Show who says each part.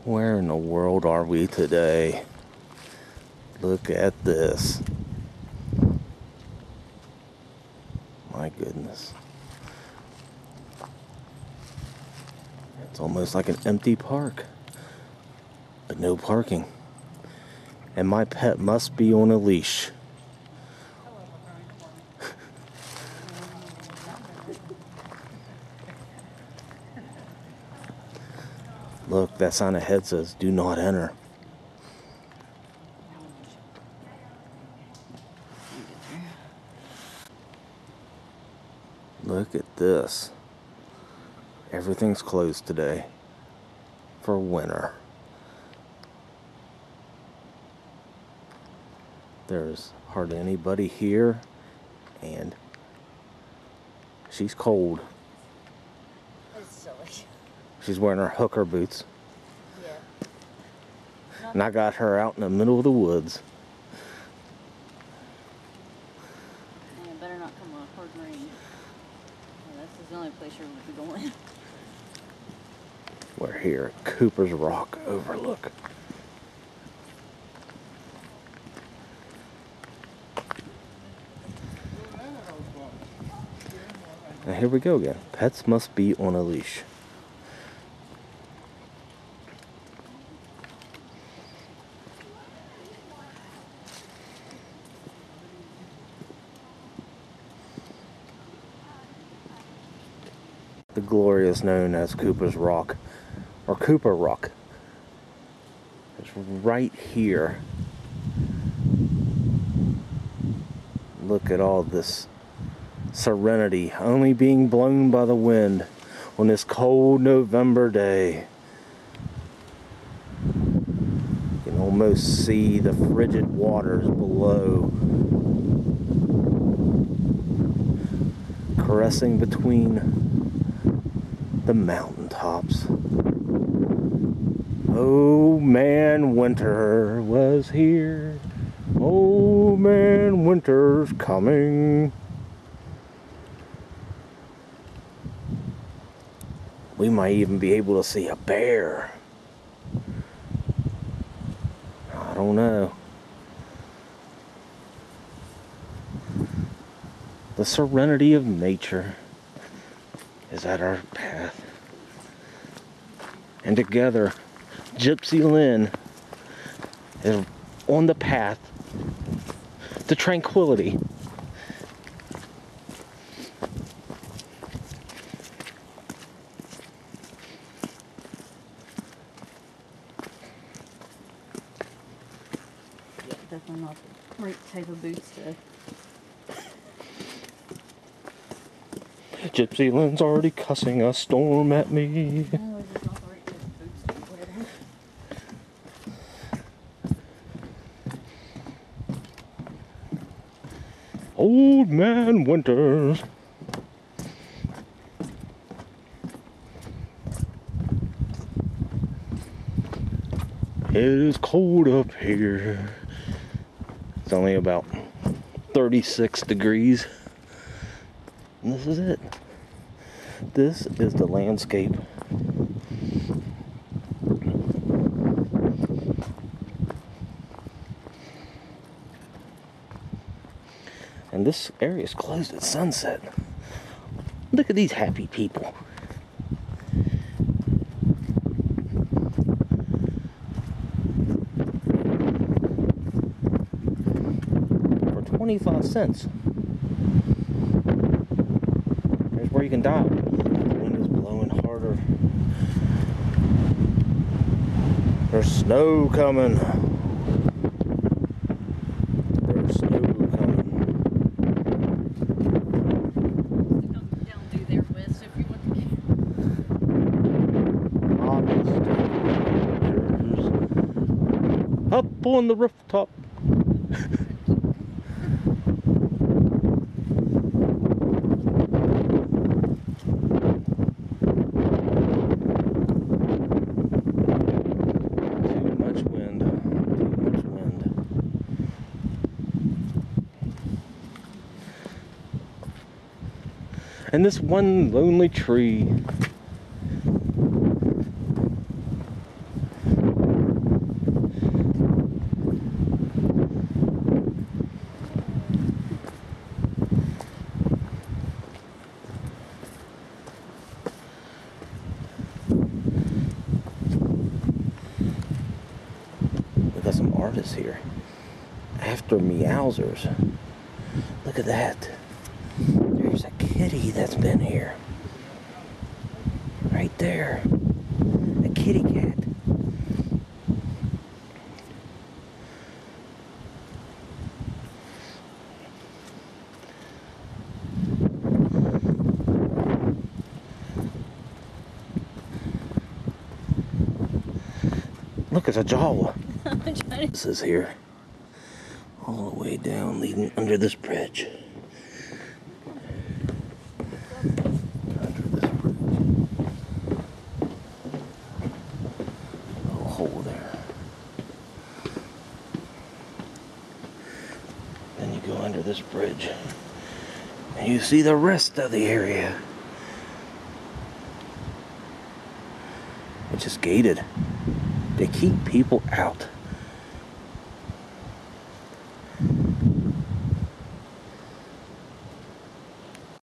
Speaker 1: Where in the world are we today? Look at this. My goodness. It's almost like an empty park, but no parking. And my pet must be on a leash. Look, that sign ahead says, "Do not enter." Look at this. Everything's closed today for winter. There's hardly anybody here, and she's cold.
Speaker 2: That's silly.
Speaker 1: She's wearing her hooker boots.
Speaker 2: Yeah.
Speaker 1: And I got her out in the middle of the woods.
Speaker 2: Yeah, better not come a hard rain. Yeah, that's the only place you're going to be going.
Speaker 1: We're here at Cooper's Rock Overlook. Now here we go again. Pets must be on a leash. The glory is known as Cooper's Rock, or Cooper Rock. It's right here. Look at all this serenity, only being blown by the wind on this cold November day. You can almost see the frigid waters below, caressing between the mountaintops. Oh man, winter was here. Oh man, winter's coming. We might even be able to see a bear. I don't know. The serenity of nature is at our path. And together, Gypsy Lynn is on the path to tranquility.
Speaker 2: Yeah, definitely not the right type of boots to...
Speaker 1: Gypsy Lynn's already cussing a storm at me.
Speaker 2: No, it's just not the right type of boots to wear then.
Speaker 1: Old Man Winters. It is cold up here. It's only about 36 degrees. And this is it. This is the landscape. And this area is closed at sunset. Look at these happy people. For 25 cents. There's where you can dive. The wind is blowing harder. There's snow coming. There's snow coming.
Speaker 2: Down through there, Wes, if you want to get...
Speaker 1: Up on the rooftop. And this one lonely tree some artists here. After Meowsers. Look at that. There's a kitty that's been here. Right there. A kitty cat. Look, it's a Jawa. This is here. All the way down, leading under this bridge. Under this bridge. Little hole there. Then you go under this bridge. And you see the rest of the area. Which is gated. They keep people out.